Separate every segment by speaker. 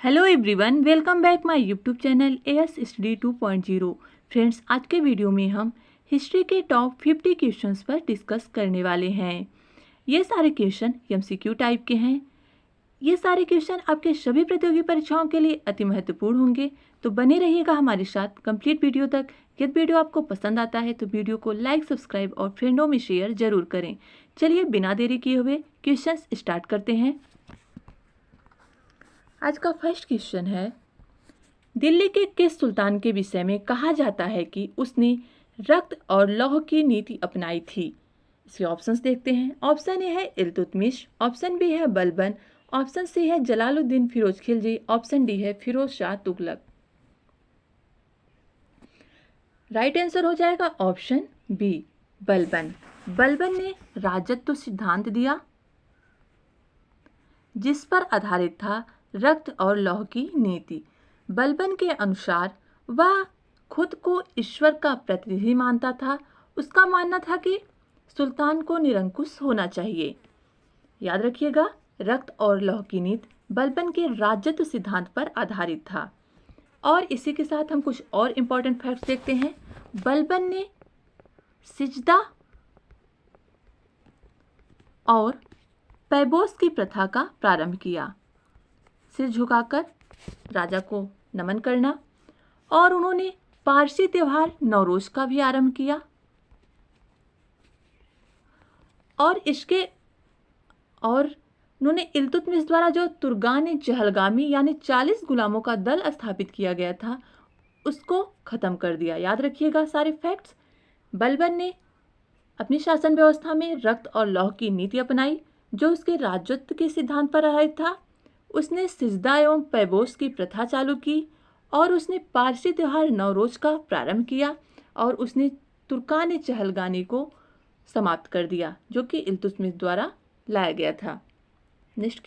Speaker 1: Hello everyone, welcome back my YouTube channel as study 2.0। Friends, आज के video में हम हिस्ट्री के टॉप 50 क्वेश्चंस पर डिस्कस करने वाले हैं। ये सारे क्वेश्चन एमसीक्यू टाइप के हैं। ये सारे क्वेश्चन आपके सभी प्रतियोगी परीक्षाओं के लिए अति महत्वपूर्ण होंगे, तो बने रहिएगा हमारे साथ कंप्लीट वीडियो तक। यदि वीडियो आपको पसंद आता है तो वीडियो को लाइक, सब्सक्राइब और फ्रेंडों में शेयर जरूर करें। चलिए बिना देरी किए हुए क्वेश्चन स्टार्ट करते हैं। आज का फर्स्ट क्वेश्चन है, दिल्ली के किस सुल्तान के विषय में कहा जाता है कि उसने रक्त और लौह की नीति अपनाई थी? इसके ऑप्शंस देखते हैं। ऑप्शन ए है इल्तुतमिश, ऑप्शन बी है बलबन, ऑप्शन सी है जलालुद्दीन फिरोज खिलजी, ऑप्शन डी है फिरोज शाह तुगलक। राइट आंसर हो जाएगा ऑप्शन बी, बलबन। बलबन ने राजत्व सिद्धांत दिया जिस पर आधारित था रक्त और लौह की नीति। बलबन के अनुसार वह खुद को ईश्वर का प्रतिनिधि मानता था। उसका मानना था कि सुल्तान को निरंकुश होना चाहिए। याद रखिएगा, रक्त और लौह की नीति बलबन के राजत्व सिद्धांत पर आधारित था। और इसी के साथ हम कुछ और इम्पोर्टेंट फैक्ट्स देखते हैं। बलबन ने सिजदा और पैबोस की प्रथा का प्रारंभ किया, सिर झुकाकर राजा को नमन करना। और उन्होंने पारसी त्योहार नवरोज का भी आरंभ किया। और उन्होंने इल्तुतमिश द्वारा जो तुर्गान चहलगामी यानी 40 गुलामों का दल स्थापित किया गया था उसको खत्म कर दिया। याद रखिएगा सारे फैक्ट्स। बलबन ने अपनी शासन व्यवस्था में रक्त और लौह की नीति अपनाई जो उसके राजत्व के सिद्धांत पर आधारित था। उसने सिजदा एवं पैबोस की प्रथा चालू की और उसने पारसी त्योहार नवरोज का प्रारंभ किया और उसने तुर्कान चहलगानी को समाप्त कर दिया जो कि इल्तुतमिश द्वारा लाया गया था। नेक्स्ट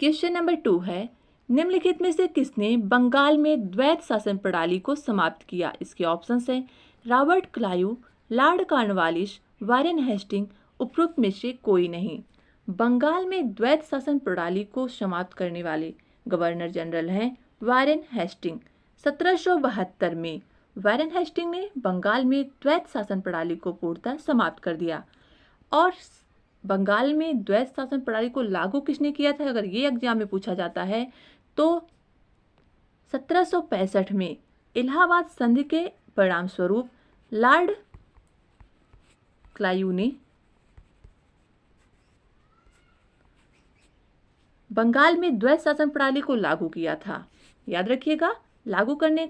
Speaker 1: क्वेश्चन नंबर 2 है, निम्नलिखित में से किसने बंगाल में द्वैत शासन प्रणाली को समाप्त किया? इसके ऑप्शंस हैं Robert Clive, Lord Cornwallis, Warren Hasting. उपरोक्त में से कोई नहीं। बंगाल में द्वैत शासन प्रणाली को समाप्त करने वाले गवर्नर जनरल हैं वारेन हेस्टिंग। 1772 में वारेन हेस्टिंग ने बंगाल में द्वैत शासन प्रणाली को पूर्णतः समाप्त कर दिया। और बंगाल में द्वैत शासन प्रणाली को लागू किसने किया था? अगर ये एग्जाम में पूछा जाता है तो 1765 में इलाहाबाद संधि के परिणाम स्वरूप लॉर्ड क्लाइव ने बंगाल में द्वैत शासन प्रणाली को लागू किया था। याद रखिएगा, लागू करने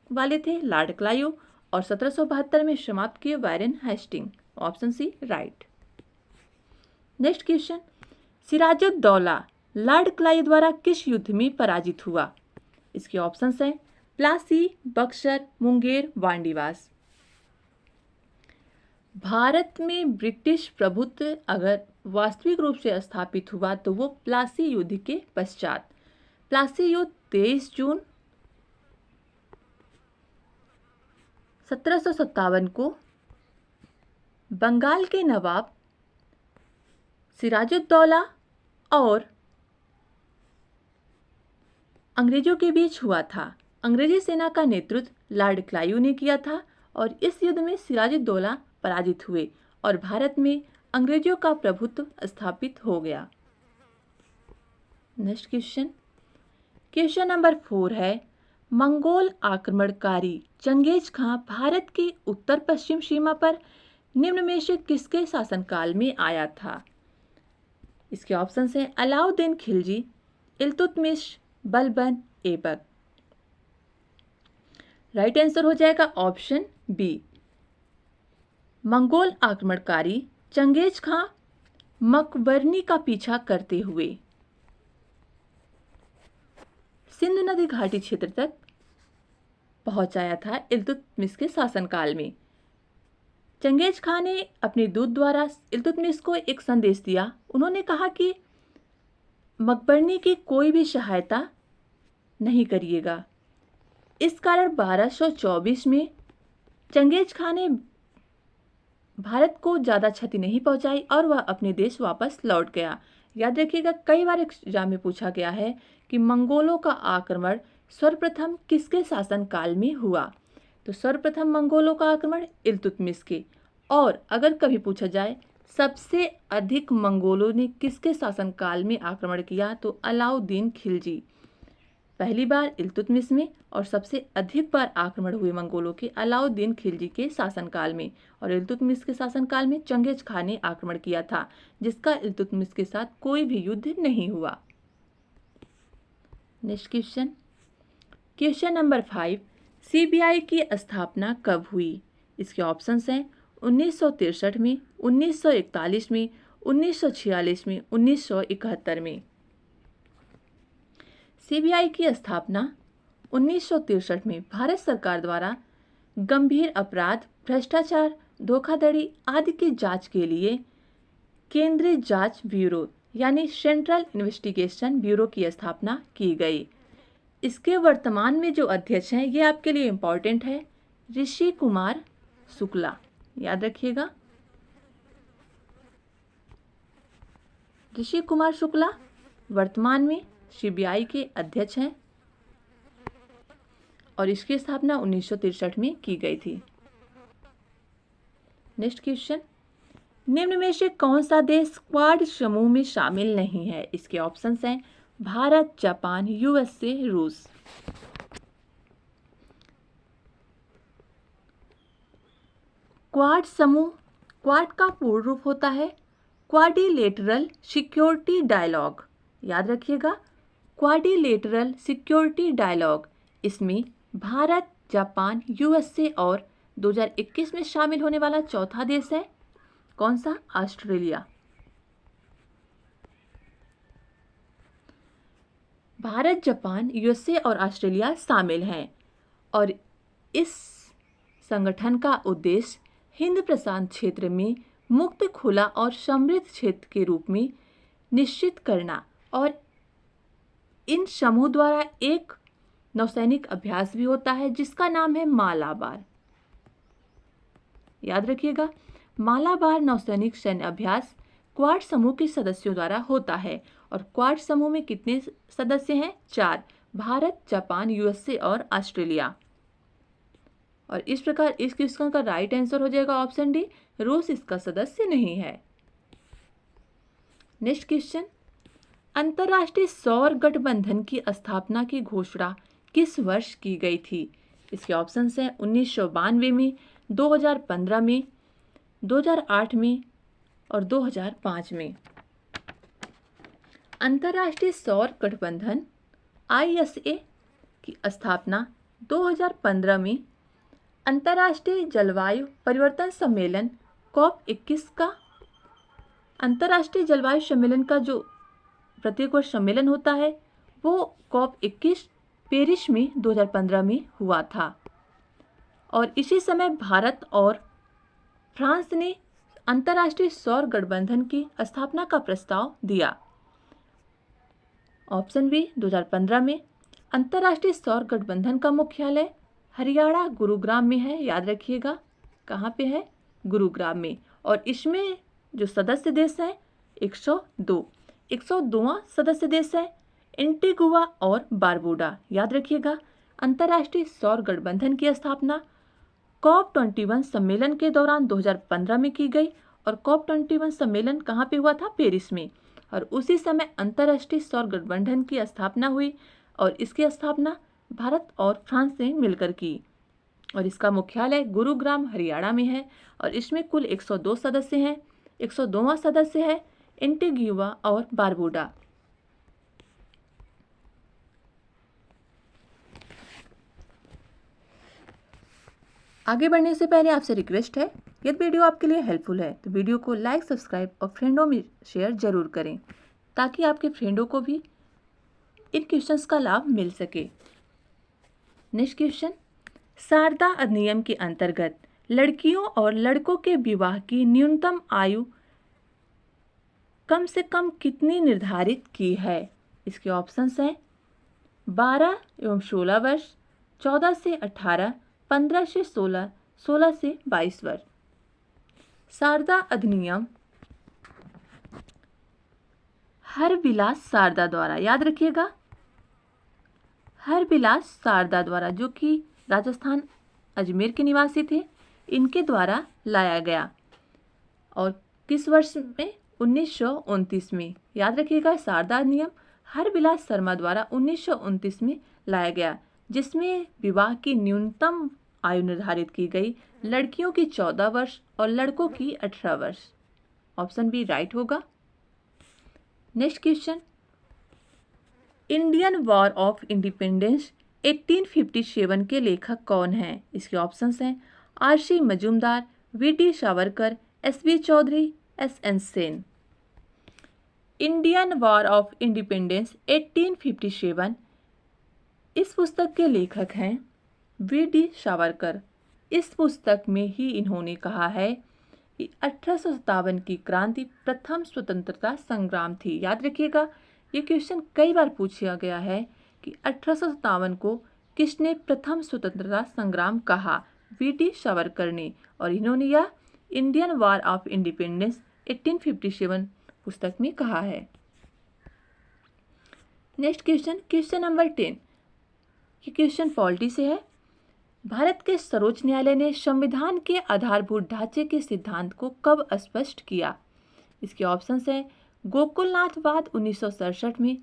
Speaker 1: वाले थे लॉर्ड क्लाइव और 1772 में समाप्त किए Warren Hasting. Option C right. Next question, Sirajuddaula Lord Clive द्वारा किस युद्ध में पराजित हुआ? इसके ऑप्शंस हैं प्लासी, बक्सर, मुंगेर, वांडीवास। भारत में ब्रिटिश प्रभुत्व अगर वास्तविक रूप से स्थापित हुआ तो वो प्लासी युद्ध के पश्चात। प्लासी युद्ध 23 जून 1757 को बंगाल के नवाब सिराजुद्दौला और अंग्रेजों के बीच हुआ था। अंग्रेजी सेना का नेतृत्व लॉर्ड क्लाइव ने किया था और इस युद्ध में सिराजुद्दौला पराजित हुए और भारत में अंग्रेजों का प्रभुत्व स्थापित हो गया। नेक्स्ट क्वेश्चन नंबर 4 है, मंगोल आक्रमणकारी चंगेज खां भारत की उत्तर पश्चिम सीमा पर निम्न में से किसके शासनकाल में आया था? इसके ऑप्शंस हैं अलाउद्दीन खिलजी, इल्तुतमिश, बलबन, ऐबक। राइट आंसर हो जाएगा ऑप्शन बी, मंगोल आक्रमणकारी चंगेज खां मकबरनी का पीछा करते हुए सिंधु नदी घाटी क्षेत्र तक पहुंचाया था इल्तुतमिश के शासनकाल में। चंगेज खां ने अपने दूत द्वारा इल्तुतमिश को एक संदेश दिया। उन्होंने कहा कि मकबरनी की कोई भी सहायता नहीं करिएगा। इस कारण 1224 में चंगेज खां ने भारत को ज़्यादा क्षति नहीं पहुंचाई और वह अपने देश वापस लौट गया। याद रखिएगा, कई बार एग्जाम में पूछा गया है कि मंगोलों का आक्रमण सर्वप्रथम किसके शासनकाल में हुआ। तो सर्वप्रथम मंगोलों का आक्रमण इल्तुतमिश के। और अगर कभी पूछा जाए सबसे अधिक मंगोलों ने किसके शासनकाल में आक्रमण किया, तो अलाउद्दीन खिलजी। पहली बार इल्तुतमिश में और सबसे अधिक बार आक्रमण हुए मंगोलों के अलाउद्दीन खिलजी के शासनकाल में। और इल्तुतमिश के शासनकाल में चंगेज खान ने आक्रमण किया था, जिसका इल्तुतमिश के साथ कोई भी युद्ध नहीं हुआ। Next question, question number 5, CBI की स्थापना कब हुई? इसके ऑप्शंस हैं 1963 में, 1941 में, 1946 में, 1971 में। सीबीआई की स्थापना 1963 में भारत सरकार द्वारा गंभीर अपराध, भ्रष्टाचार, धोखाधड़ी आदि की जांच के लिए केंद्रीय जांच ब्यूरो यानी सेंट्रल इन्वेस्टिगेशन ब्यूरो की स्थापना की गई। इसके वर्तमान में जो अध्यक्ष हैं, ये आपके लिए इम्पोर्टेंट है, ऋषि कुमार शुक्ला। याद रखिएगा, ऋषि कुमार शुक्ला वर्तमान में सीबीआई के अध्यक्ष हैं और इसकी स्थापना 1963 में की गई थी। नेक्स्ट क्वेश्चन, निम्न में से कौन सा देश क्वाड समूह में शामिल नहीं है? इसके ऑप्शंस हैं भारत, जापान, यूएसए, रूस। क्वाड समूह, क्वाड का पूर्ण रूप होता है क्वाड्रिलेटरल सिक्योरिटी डायलॉग। याद रखिएगा, क्वाड्रिलेटरल सिक्योरिटी डायलॉग। इसमें भारत, जापान, यूएसए और 2021 में शामिल होने वाला चौथा देश है कौन सा? ऑस्ट्रेलिया। भारत, जापान, यूएसए और ऑस्ट्रेलिया शामिल हैं और इस संगठन का उद्देश्य हिंद प्रशांत क्षेत्र में मुक्त, खुला और समृद्ध क्षेत्र के रूप में निश्चित करना। और इन समूह द्वारा एक नौसैनिक अभ्यास भी होता है जिसका नाम है मालाबार। याद रखिएगा, मालाबार नौसैनिक सैन्य अभ्यास क्वाड समूह के सदस्यों द्वारा होता है। और क्वाड समूह में कितने सदस्य हैं? 4, भारत, जापान, यूएसए और ऑस्ट्रेलिया। और इस प्रकार इस क्वेश्चन का राइट आंसर हो जाएगा ऑप्शन डी, रूस इसका सदस्य नहीं है। नेक्स्ट क्वेश्चन, अंतर्राष्ट्रीय सौर गठबंधन की स्थापना की घोषणा किस वर्ष की गई थी? इसके ऑप्शंस हैं 1992 में, 2015 में, 2008 में और 2005 में। अंतर्राष्ट्रीय सौर गठबंधन ISA की स्थापना 2015 में अंतर्राष्ट्रीय जलवायु परिवर्तन सम्मेलन COP21 का, अंतर्राष्ट्रीय जलवायु सम्मेलन का जो प्रत्येक वर्ष सम्मेलन होता है वो COP21 पेरिस में 2015 में हुआ था। और इसी समय भारत और फ्रांस ने अंतर्राष्ट्रीय सौर गठबंधन की स्थापना का प्रस्ताव दिया। ऑप्शन बी, 2015 में। अंतर्राष्ट्रीय सौर गठबंधन का मुख्यालय हरियाणा गुरुग्राम में है। याद रखिएगा, कहाँ पे है? गुरुग्राम में। और इसमें जो सदस्य देश हैं 102वां सदस्य देश है एंटीगुआ और बारबूडा। याद रखिएगा, अंतर्राष्ट्रीय सौर गठबंधन की स्थापना COP21 सम्मेलन के दौरान 2015 में की गई। और COP21 सम्मेलन कहाँ पे हुआ था? पेरिस में। और उसी समय अंतर्राष्ट्रीय सौर गठबंधन की स्थापना हुई और इसकी स्थापना भारत और फ्रांस ने मिलकर की। और इसका मुख्यालय गुरुग्राम हरियाणा में है। और इसमें कुल 102 सदस्य हैं। 102वां सदस्य है एंटीगुआ और बारबूडा। आगे बढ़ने से पहले आपसे रिक्वेस्ट है, यदि वीडियो आपके लिए हेल्पफुल है तो वीडियो को लाइक, सब्सक्राइब और फ्रेंडों में शेयर जरूर करें ताकि आपके फ्रेंडों को भी इन क्वेश्चंस का लाभ मिल सके। नेक्स्ट क्वेश्चन, शारदा अधिनियम के अंतर्गत लड़कियों और लड़कों के विवाह की न्यूनतम आयु कम से कम कितनी निर्धारित की है? इसके ऑप्शंस हैं 12 एवं 16 वर्ष, 14 से 18, 15 से 16, 16 से 22 वर्ष। शारदा अधिनियम हरबिलास शारदा द्वारा, याद रखिएगा, हरबिलास शारदा द्वारा, जो कि राजस्थान अजमेर के निवासी थे, इनके द्वारा लाया गया। और किस वर्ष में? 1929 में। याद रखिएगा, शारदा अधिनियम हरबिलास शर्मा द्वारा 1929 में लाया गया, जिसमें विवाह की न्यूनतम आयु निर्धारित की गई, लड़कियों की 14 वर्ष और लड़कों की 18 वर्ष। ऑप्शन बी राइट होगा। Next question, Indian war of independence 1857 के लेखक कौन हैं? इसके ऑप्शंस हैं R C. Majumdar, V D. Savarkar, S B. Chaudhary, S N. Sen. Indian war of independence 1857, इस पुस्तक के लेखक हैं वी.डी. सावरकर। इस पुस्तक में ही इन्होंने कहा है कि 1857 की क्रांति प्रथम स्वतंत्रता संग्राम थी। याद रखिएगा, ये क्वेश्चन कई बार पूछा गया है कि 1857 को किसने प्रथम स्वतंत्रता संग्राम कहा? वी.डी. सावरकर ने, और इन्होंने यह इंडियन वॉर ऑफ इंडिपेंडेंस 1857 पुस्तक में कहा है। नेक्स्ट क्वेश्चन, क्वेश्चन नंबर 10, ये क्वेश्चन पॉलिटी से है। भारत के सर्वोच्च न्यायालय ने संविधान के आधारभूत ढांचे के सिद्धांत को कब स्पष्ट किया? इसके ऑप्शंस हैं गोकुलनाथवाद 1967 में,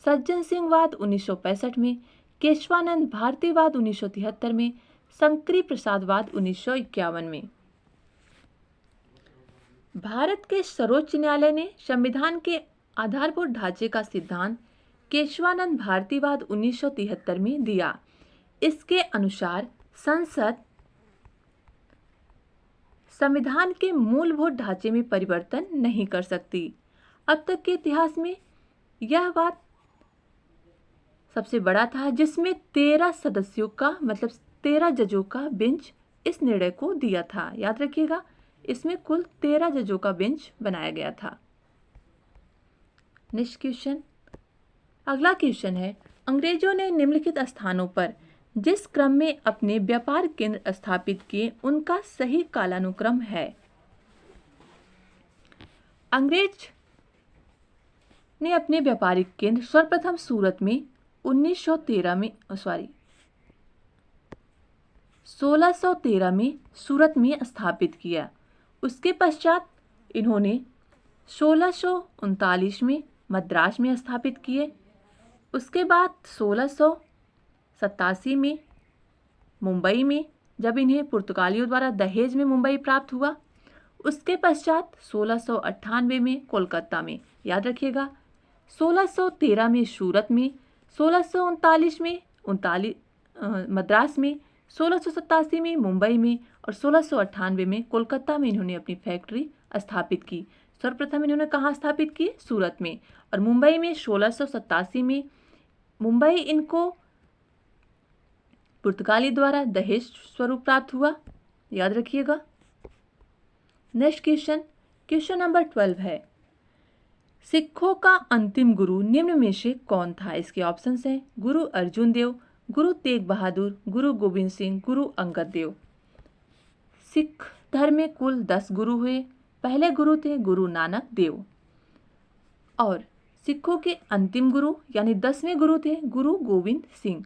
Speaker 1: सज्जन सिंह वाद 1965 में, केशवानंद भारतीवाद 1973 में, शंकरी प्रसादवाद 1951 में। भारत के सर्वोच्च न्यायालय ने संविधान के आधारभूत ढांचे का सिद्धांत केशवानंद भारतीवाद 1973 में दिया। इसके अनुसार संसद संविधान के मूलभूत ढांचे में परिवर्तन नहीं कर सकती। अब तक के इतिहास में यह बात सबसे बड़ा था, जिसमें 13 सदस्यों का, मतलब 13 जजों का बेंच इस निर्णय को दिया था। याद रखिएगा, इसमें कुल 13 जजों का बेंच बनाया गया था। नेक्स्ट क्वेश्चन, अगला क्वेश्चन है, अंग्रेजों ने निम्नलिखित स्थानों पर जिस क्रम में अपने व्यापार केंद्र स्थापित किए, उनका सही कालानुक्रम है। अंग्रेज ने अपने व्यापारिक केंद्र सर्वप्रथम सूरत में 1613 में सूरत में स्थापित किया। उसके पश्चात इन्होंने 1639 में मद्रास में स्थापित किए। उसके बाद 1687 में मुंबई में, जब इन्हें पुर्तगालियों द्वारा दहेज में मुंबई प्राप्त हुआ। उसके पश्चात 1698 में कोलकाता में, याद रखिएगा, 1613 में सूरत में, 1639 में मद्रास में, 1687 में मुंबई में और 1698 में कोलकाता में इन्होंने अपनी फैक्ट्री स्थापित की। सर्वप्रथम इन्होंने कहाँ स्थापित की? सूरत में। और मुंबई में 1687 में, मुंबई इनको पुर्तगाली द्वारा दहेज स्वरूप प्राप्त हुआ, याद रखिएगा। नेक्स्ट क्वेश्चन, क्वेश्चन नंबर 12 है, सिखों का अंतिम गुरु निम्न में से कौन था? इसके ऑप्शंस हैं गुरु अर्जुन देव, गुरु तेग बहादुर, गुरु गोविंद सिंह, गुरु अंगद देव। सिख धर्म में कुल 10 गुरु हुए। पहले गुरु थे गुरु नानक देव, और सिखों के अंतिम गुरु यानी 10वें गुरु थे गुरु गोविंद सिंह।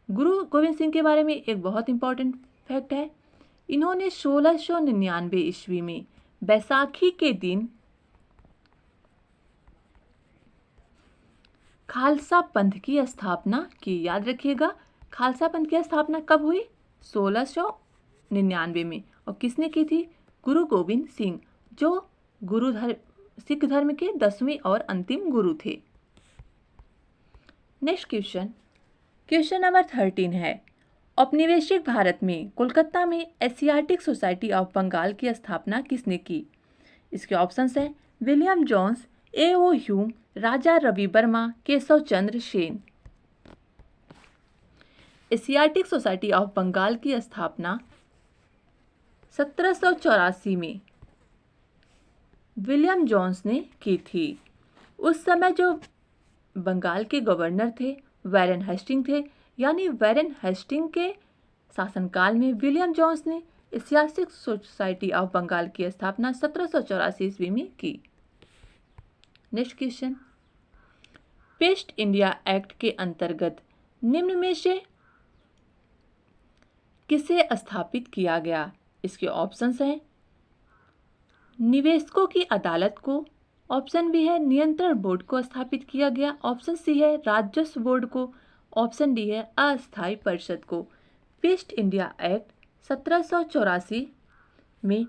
Speaker 1: गुरु गोविंद सिंह के बारे में एक बहुत इंपॉर्टेंट फैक्ट है, इन्होंने 1699 ईस्वी में बैसाखी के दिन खालसा पंथ की स्थापना की। याद रखिएगा, खालसा पंथ की स्थापना कब हुई? 1699 में। और किसने की थी? गुरु गोविंद सिंह, जो सिख धर्म के 10वें और अंतिम गुरु थे। नेक्स्ट क्वेश्चन, क्वेश्चन नंबर 13 है, औपनिवेशिक भारत में कोलकाता में एशियाटिक सोसाइटी ऑफ बंगाल की स्थापना किसने की? इसके ऑप्शंस हैं William Jones, A O. Hume, Raja Ravi Varma, Keshav Chandra Sen. Asiatic Society of Bengal की स्थापना 1784 में विलियम जोन्स ने की थी। उस समय जो बंगाल के गवर्नर थे वैरन हेस्टिंग थे, यानी वैरन हेस्टिंग के शासनकाल में विलियम जोन्स ने एशियाटिक सोसाइटी ऑफ बंगाल की स्थापना 1784 ईस्वी में की। Next question, paste India act के अंतर्गत निम्न में से किसे स्थापित किया गया? इसके ऑप्शंस हैं निवेशकों की अदालत को, ऑप्शन बी है नियंत्रण बोर्ड को स्थापित किया गया, ऑप्शन सी है राजस्व बोर्ड को, ऑप्शन डी है अस्थायी परिषद को। पेस्ट इंडिया एक्ट 1784 में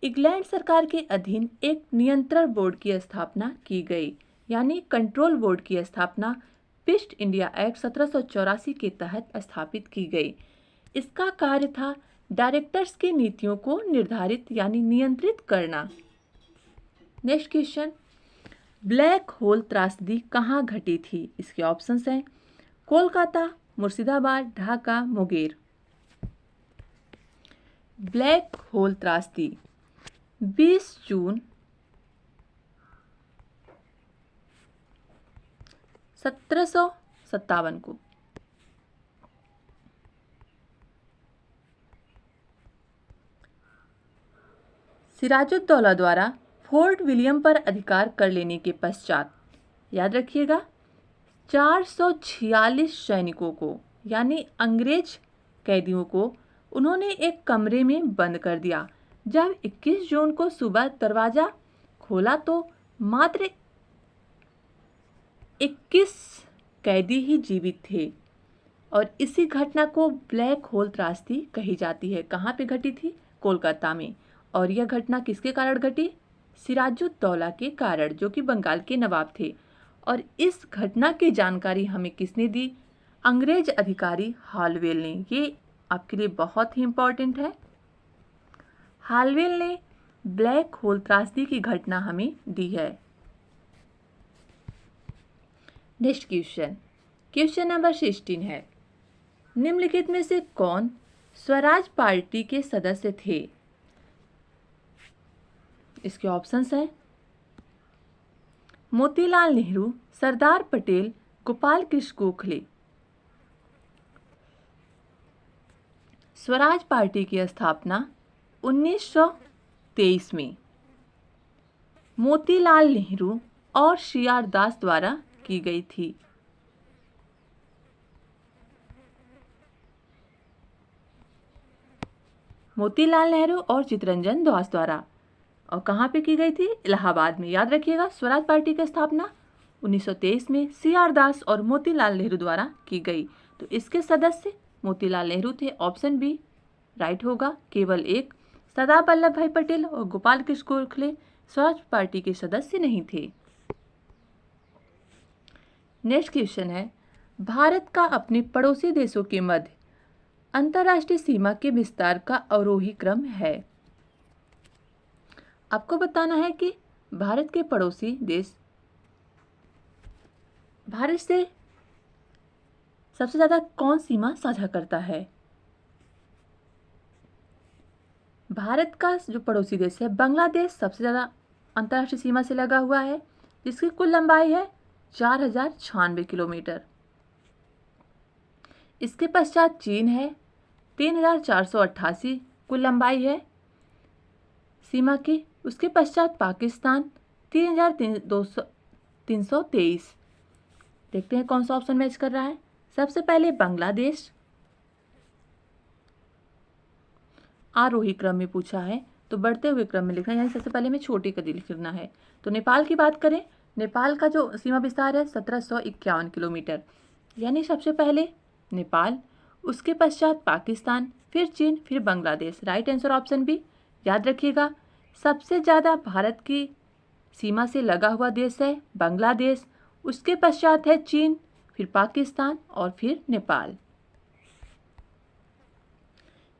Speaker 1: इंग्लैंड सरकार के अधीन एक नियंत्रण बोर्ड की स्थापना की गई, यानी कंट्रोल बोर्ड की स्थापना पेस्ट इंडिया एक्ट 1784 के तहत स्थापित की गई। इसका कार्य था डायरेक्टर्स की नीतियों को निर्धारित यानी नियंत्रित करना। नेक्स्ट क्वेश्चन, ब्लैक होल त्रासदी कहाँ घटी थी? इसके ऑप्शंस हैं कोलकाता, मुर्शिदाबाद, ढाका, मुंगेर। ब्लैक होल त्रासदी 20 जून 1757 को सिराजुद्दौला द्वारा फोर्ट विलियम पर अधिकार कर लेने के पश्चात, याद रखिएगा, 446 सैनिकों को यानी अंग्रेज कैदियों को उन्होंने एक कमरे में बंद कर दिया। जब 21 जून को सुबह दरवाजा खोला तो मात्र 21 कैदी ही जीवित थे और इसी घटना को ब्लैक होल त्रासदी कही जाती है। कहाँ पे घटी थी? कोलकाता में। और यह घटना किसके कारण घटी? सिराजुद्दौला के कारण, जो कि बंगाल के नवाब थे। और इस घटना की जानकारी हमें किसने दी? अंग्रेज अधिकारी हालवेल ने। ये आपके लिए बहुत ही इंपॉर्टेंट है। हालवेल ने ब्लैक होल त्रासदी की घटना हमें दी है। नेक्स्ट क्वेश्चन, क्वेश्चन नंबर 16 है, निम्नलिखित में से कौन स्वराज पार्टी के सदस्य थे? इसके ऑप्शंस हैं मोतीलाल नेहरू, सरदार पटेल, गोपाल कृष्ण गोखले। स्वराज पार्टी की स्थापना 1923 में मोतीलाल नेहरू और सी.आर. दास द्वारा की गई थी। मोतीलाल नेहरू और चित्तरंजन दास द्वारा। और कहाँ पे की गई थी? इलाहाबाद में। याद रखिएगा, स्वराज पार्टी की स्थापना 1923 में सी.आर. दास और मोतीलाल नेहरू द्वारा की गई। तो इसके सदस्य मोतीलाल नेहरू थे, ऑप्शन बी राइट होगा। केवल एक सरदार वल्लभ भाई पटेल और गोपाल कृष्ण गोखले स्वराज पार्टी के सदस्य नहीं थे। नेक्स्ट क्वेश्चन है, भारत का अपने पड़ोसी देशों के मध्य अंतर्राष्ट्रीय सीमा के विस्तार का अवरोही क्रम है। आपको बताना है कि भारत के पड़ोसी देश भारत से सबसे ज़्यादा कौन सीमा साझा करता है? भारत का जो पड़ोसी देश है बांग्लादेश सबसे ज़्यादा अंतर्राष्ट्रीय सीमा से लगा हुआ है, जिसकी कुल लंबाई है 4096 किलोमीटर। इसके पश्चात चीन है, 3488 कुल लंबाई है सीमा की। उसके पश्चात पाकिस्तान 3323। देखते हैं कौन सा ऑप्शन मैच कर रहा है। सबसे पहले बांग्लादेश, आरोही क्रम में पूछा है तो बढ़ते हुए क्रम में लिखना है, यानी सबसे पहले में छोटी कदी लिखना है। तो नेपाल की बात करें, नेपाल का जो सीमा विस्तार है 1751 किलोमीटर, यानी सबसे पहले नेपाल, उसके पश्चात पाकिस्तान, फिर चीन, फिर Bangladesh. Right answer option B. याद रखिएगा, सबसे ज़्यादा भारत की सीमा से लगा हुआ देश है बांग्लादेश, उसके पश्चात है चीन, फिर पाकिस्तान और फिर नेपाल।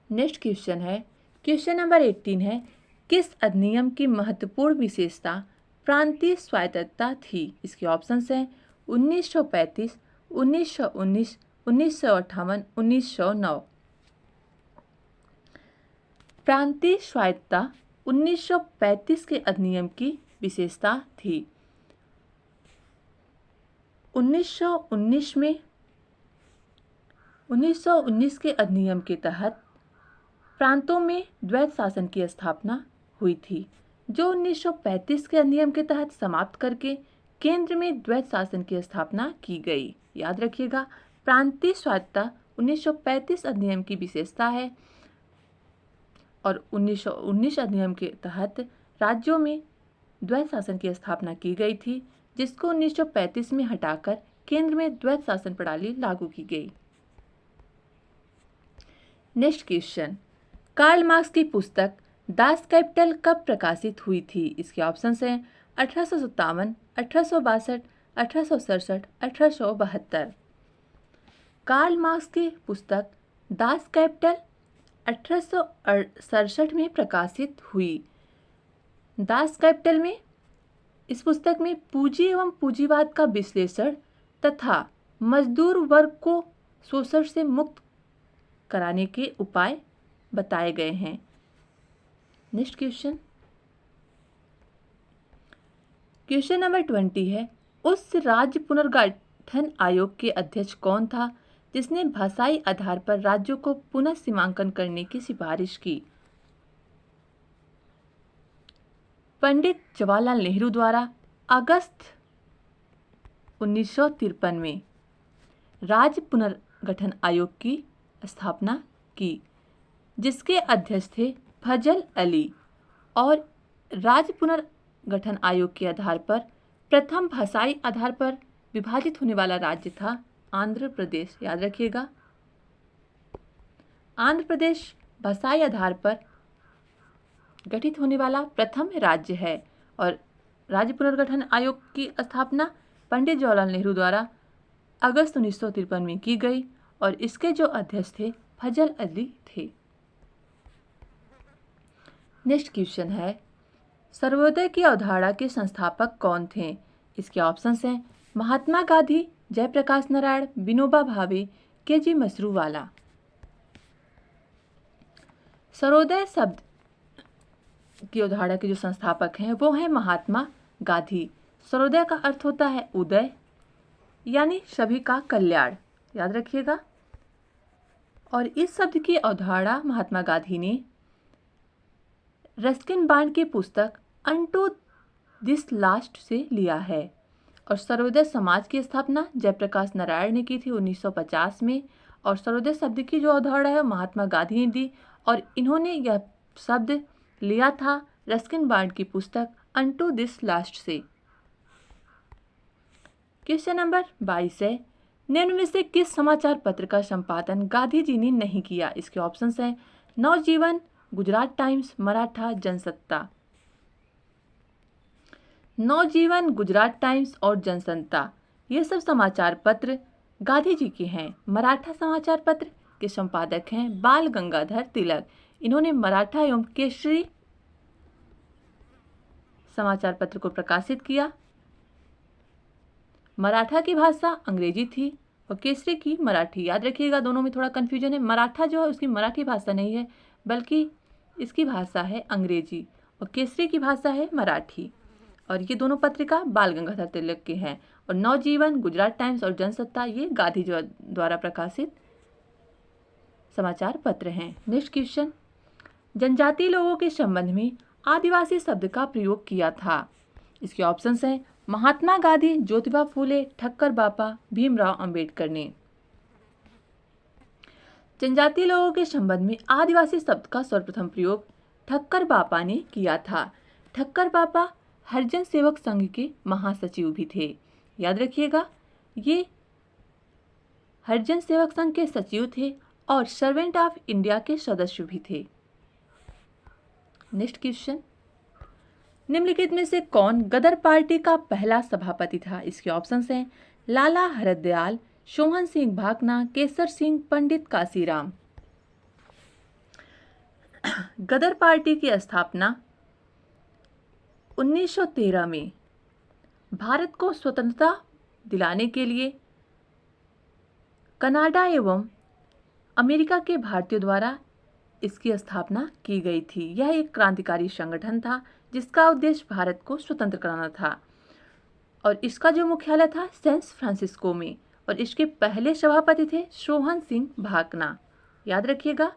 Speaker 1: नेक्स्ट क्वेश्चन है, क्वेश्चन नंबर 18 है, किस अधिनियम की महत्वपूर्ण विशेषता प्रांतीय स्वायत्तता थी? इसके ऑप्शंस हैं 1935, 1919, 1958, 1909। प्रांतीय स्वायत्तता 1935 के अधिनियम की विशेषता थी। 1919 के अधिनियम के तहत प्रांतों में द्वैत शासन की स्थापना हुई थी, जो 1935 के अधिनियम के तहत समाप्त करके केंद्र में द्वैत शासन की स्थापना की गई। याद रखिएगा, प्रांतीय स्वायत्तता 1935 अधिनियम की विशेषता है और 1919 अधिनियम के तहत राज्यों में द्वैत शासन की स्थापना की गई थी, जिसको 1935 में हटाकर केंद्र में द्वैत शासन प्रणाली लागू की गई। नेक्स्ट क्वेश्चन, कार्ल मार्क्स की पुस्तक दास कैपिटल कब प्रकाशित हुई थी? इसके ऑप्शंस हैं 1857, 1862, 1867, 1872। कार्ल मार्क्स की पुस्तक दास कैपिटल 1867 में प्रकाशित हुई। दास कैपिटल में इस पुस्तक में पूंजी एवं पूंजीवाद का विश्लेषण तथा मजदूर वर्ग को शोषण से मुक्त कराने के उपाय बताए गए हैं। नेक्स्ट क्वेश्चन, क्वेश्चन नंबर 20 है, उस राज्य पुनर्गठन आयोग के अध्यक्ष कौन था जिसने भाषाई आधार पर राज्यों को पुनः सीमांकन करने की सिफारिश की? पंडित जवाहरलाल नेहरू द्वारा अगस्त 1953 में राज्य पुनर्गठन आयोग की स्थापना की, जिसके अध्यक्ष थे फजल अली, और राज्य पुनर्गठन आयोग के आधार पर प्रथम भाषाई आधार पर विभाजित होने वाला राज्य था आंध्र प्रदेश। याद रखिएगा, आंध्र प्रदेश भाषाई आधार पर गठित होने वाला प्रथम राज्य है और राज्य पुनर्गठन आयोग की स्थापना पंडित जवाहरलाल नेहरू द्वारा अगस्त 1953 में की गई और इसके जो अध्यक्ष थे फजल अली थे। नेक्स्ट क्वेश्चन है, सर्वोदय की अवधारणा के संस्थापक कौन थे? इसके ऑप्शंस हैं महात्मा गांधी, जयप्रकाश नारायण, विनोबा भावे, के.जी. मसरूवाला। सर्वोदय शब्द की अवधारणा के जो संस्थापक हैं वो हैं महात्मा गांधी। सर्वोदय का अर्थ होता है उदय, यानी सभी का कल्याण। याद रखिएगा, और इस शब्द की अवधारणा महात्मा गांधी ने रस्किन बॉन्ड की पुस्तक अनटू दिस लास्ट से लिया है। और सर्वोदय समाज की स्थापना जयप्रकाश नारायण ने की थी 1950 में, और सर्वोदय शब्द की जो अवधारणा है महात्मा गांधी ने दी और इन्होंने यह शब्द लिया था रस्किन बॉन्ड की पुस्तक अनटू दिस लास्ट से। क्वेश्चन नंबर 22 है, निम्न में से किस समाचार पत्र का संपादन गांधी जी ने नहीं किया? इसके ऑप्शंस हैं नवजीवन, गुजरात टाइम्स, मराठा, जनसत्ता। नवजीवन, गुजरात टाइम्स और जनसत्ता ये सब समाचार पत्र गांधी जी के हैं। मराठा समाचार पत्र के संपादक हैं बाल गंगाधर तिलक। इन्होंने मराठा एवं केसरी समाचार पत्र को प्रकाशित किया। मराठा की भाषा अंग्रेजी थी और केसरी की मराठी। याद रखिएगा, दोनों में थोड़ा कन्फ्यूजन है। मराठा जो है उसकी मराठी भाषा नहीं है बल्कि इसकी भाषा है अंग्रेजी और केसरी की भाषा है मराठी। और ये दोनों पत्रिका बाल गंगाधर तिलक के हैं। और नवजीवन, गुजरात टाइम्स और जनसत्ता ये गांधी जी द्वारा प्रकाशित समाचार पत्र हैं। नेक्स्ट क्वेश्चन, जनजातीय लोगों के संबंध में आदिवासी शब्द का प्रयोग किया था? इसके ऑप्शंस हैं महात्मा गांधी, ज्योतिबा फूले, ठक्कर बापा, भीमराव अंबेडकर ने। जनजातीय लोगों के संबंध में आदिवासी शब्द का सर्वप्रथम प्रयोग ठक्कर बापा ने किया था। ठक्कर बापा हरिजन सेवक संघ के महासचिव भी थे। याद रखिएगा, ये हरिजन सेवक संघ के सचिव थे और सर्वेंट ऑफ इंडिया के सदस्य भी थे। नेक्स्ट क्वेश्चन, निम्नलिखित में से कौन गदर पार्टी का पहला सभापति था? इसके ऑप्शंस हैं लाला हरदयाल, सोहन सिंह भाकना, केसर सिंह, पंडित काशीराम। गदर पार्टी की स्थापना 1913 में भारत को स्वतंत्रता दिलाने के लिए कनाडा एवं अमेरिका के भारतीयों द्वारा इसकी स्थापना की गई थी। यह एक क्रांतिकारी संगठन था जिसका उद्देश्य भारत को स्वतंत्र कराना था और इसका जो मुख्यालय था सैन फ्रांसिस्को में, और इसके पहले सभापति थे सोहन सिंह भाकना। याद रखिएगा,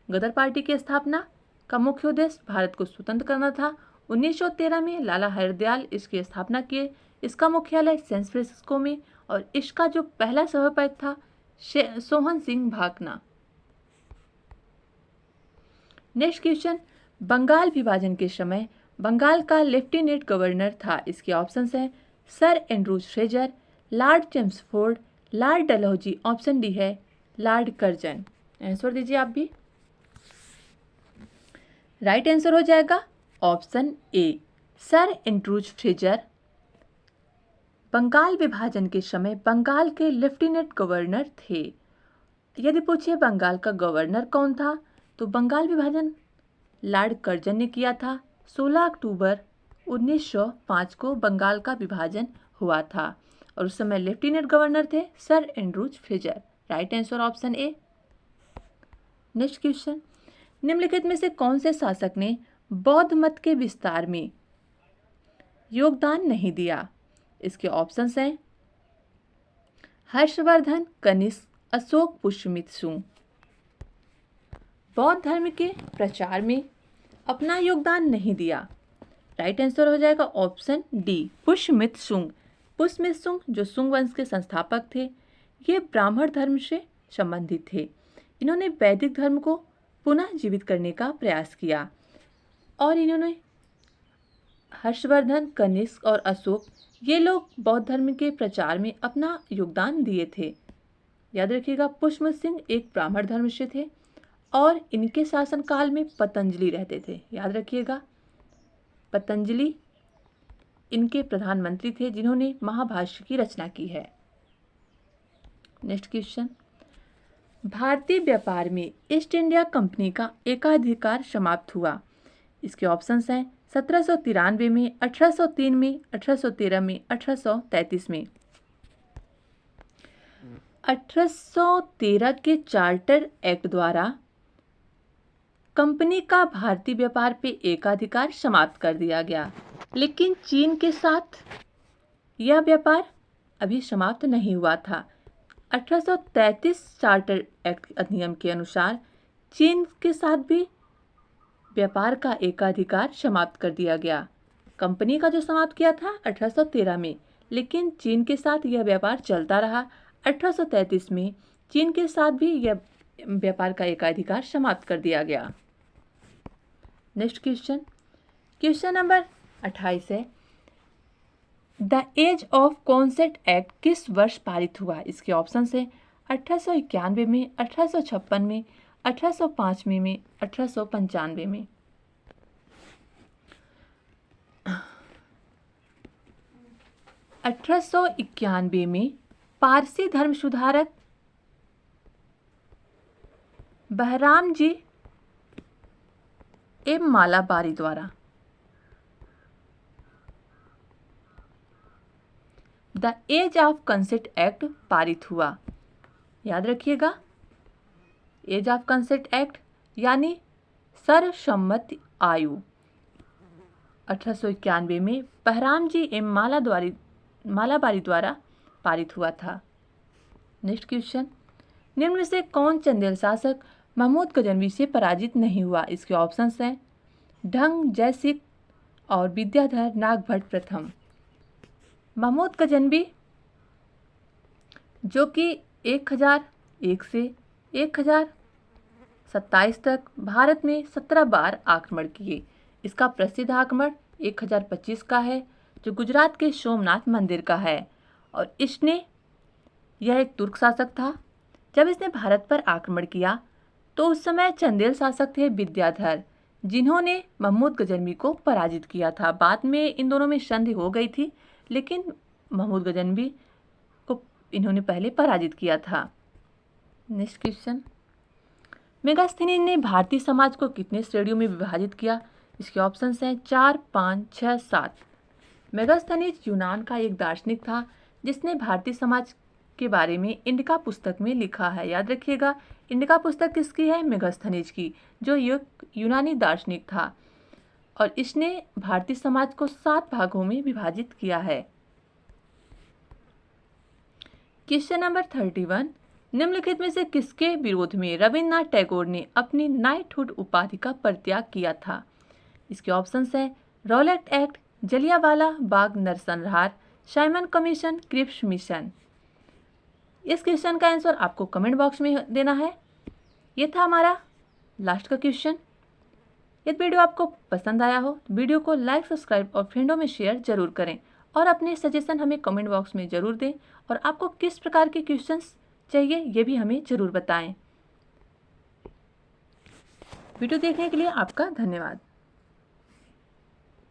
Speaker 1: गदर पार्टी की स्थापना का मुख्य उद्देश्य भारत को स्वतंत्र करना था। 1913 में लाला हरदयाल इसकी स्थापना किए इसका मुख्यालय सैन फ्रांसिस्को में और इसका जो पहला सभापति था सोहन सिंह भाकना। नेक्स्ट क्वेश्चन, बंगाल विभाजन के समय बंगाल का लेफ्टिनेंट गवर्नर था। इसके ऑप्शंस हैं sir Andrews Fraser, Lord Chelmsford, Lord Dalhousie. Option D है लॉर्ड कर्जन। आंसर दीजिए आप भी। राइट आंसर हो जाएगा option A, sir Andrews Fraser Bengal विभाजन के समय बंगाल के लेफ्टिनेंट गवर्नर थे। यदि पूछे बंगाल का गवर्नर कौन था, तो बंगाल विभाजन लॉर्ड कर्जन ने किया था। 16 अक्टूबर 1905 को बंगाल का विभाजन हुआ था और उस समय लेफ्टिनेंट गवर्नर थे sir Andrews Fraser. Right answer option A. Next question, निम्नलिखित में से कौन से शासक ने बौद्ध मत के विस्तार में योगदान नहीं दिया? इसके ऑप्शंस हैं हर्षवर्धन, कनिष्क, अशोक, पुष्यमित्र शुंग। बौद्ध धर्म के प्रचार में अपना योगदान नहीं दिया। राइट आंसर हो जाएगा ऑप्शन डी, पुष्यमित्र शुंग। पुष्यमित्र शुंग जो शुंग वंश के संस्थापक थे, ये ब्राह्मण धर्म से संबंधित थे। इन्होंने वैदिक धर्म को पुनः जीवित करने का प्रयास किया और इन्होंने हर्षवर्धन, कनिष्क और अशोक, ये लोग बौद्ध धर्म के प्रचार में अपना योगदान दिए थे। याद रखिएगा, पुष्यमित्र सिंह एक ब्राह्मण धर्म से थे और इनके शासनकाल में पतंजलि रहते थे। याद रखिएगा, पतंजलि इनके प्रधानमंत्री थे जिन्होंने महाभाष्य की रचना की है। नेक्स्ट क्वेश्चन, भारतीय व्यापार में ईस्ट इंडिया कंपनी का एकाधिकार समाप्त हुआ। इसके ऑप्शंस हैं 1793 में, 1803 में, 1813 में, 1833 में। 1813 के चार्टर एक्ट द्वारा कंपनी का भारतीय व्यापार पे एकाधिकार समाप्त कर दिया गया, लेकिन चीन के साथ यह व्यापार अभी समाप्त नहीं हुआ था। 1833 चार्टर एक्ट अधिनियम के अनुसार चीन के साथ भी व्यापार का एकाधिकार समाप्त कर दिया गया। कंपनी का जो समाप्त किया था 1813 में, लेकिन चीन के साथ यह व्यापार चलता रहा। 1833 में चीन के साथ भी यह व्यापार का एकाधिकार समाप्त कर दिया गया। नेक्स्ट क्वेश्चन, क्वेश्चन नंबर 28 है, the age of consent act किस वर्ष पारित हुआ? इसके ऑप्शंस है 1891 में, 1856 में, 1805 में, 1895 में। 1891 में पारसी धर्म सुधारक बहराम जी एवं मालाबारी द्वारा the age of consent act पारित हुआ। याद रखिएगा, एज ऑफ कंसेंट एक्ट यानी सर्वसम्मति आयु 1891 में बहराम जी एवं मालाबारी द्वारा पारित हुआ था। नेक्स्ट क्वेश्चन, निम्न में से कौन चंदेल शासक महमूद गजनवी से पराजित नहीं हुआ? इसके ऑप्शंस हैं ढंग जयसिक और विद्याधर नागभट्ट प्रथम। महमूद गजनवी जो कि 1001 से 1027 तक भारत में 17 बार आक्रमण किए। इसका प्रसिद्ध आक्रमण 1025 का है जो गुजरात के सोमनाथ मंदिर का है और यह एक तुर्क शासक था। जब इसने भारत पर आक्रमण किया तो उस समय चंदेल शासक थे विद्याधर, जिन्होंने महमूद गजनवी को पराजित किया था। बाद में इन दोनों में संधि हो गई थी, लेकिन महमूद गजनवी को इन्होंने पहले पराजित किया था। नेक्स्ट क्वेश्चन, मेगास्थनीज ने भारतीय समाज को कितने श्रेणियों में विभाजित किया? इसके ऑप्शंस हैं 4, 5, 6, 7। मेगास्थनीज यूनान का एक दार्शनिक था जिसने भारतीय समाज के बारे में इंडिका पुस्तक में लिखा है। याद रखिएगा, इंडिका पुस्तक किसकी है? मेगास्थनीज की, जो यूनानी दार्शनिक था और इसने भारतीय समाज को 7 भागों में विभाजित किया है। क्वेश्चन नंबर 31, निम्नलिखित में से किसके विरोध में रविन्द्रनाथ टैगोर ने अपनी नाइटहुड उपाधि का परित्याग किया था? इसके ऑप्शंस हैं रॉलेट एक्ट, जलियांवाला बाग नरसंहार, साइमन कमीशन, क्रिप्स मिशन। इस क्वेश्चन का आंसर आपको कमेंट बॉक्स में देना है। ये था हमारा लास्ट का क्वेश्चन। यदि वीडियो आपको पसंद आया हो तो वीडियो को लाइक, सब्सक्राइब और फ्रेंडों में शेयर जरूर करें और अपने सजेशन हमें कमेंट बॉक्स में ज़रूर दें और आपको किस प्रकार के क्वेश्चंस चाहिए ये भी हमें ज़रूर बताएं। वीडियो देखने के लिए आपका धन्यवाद।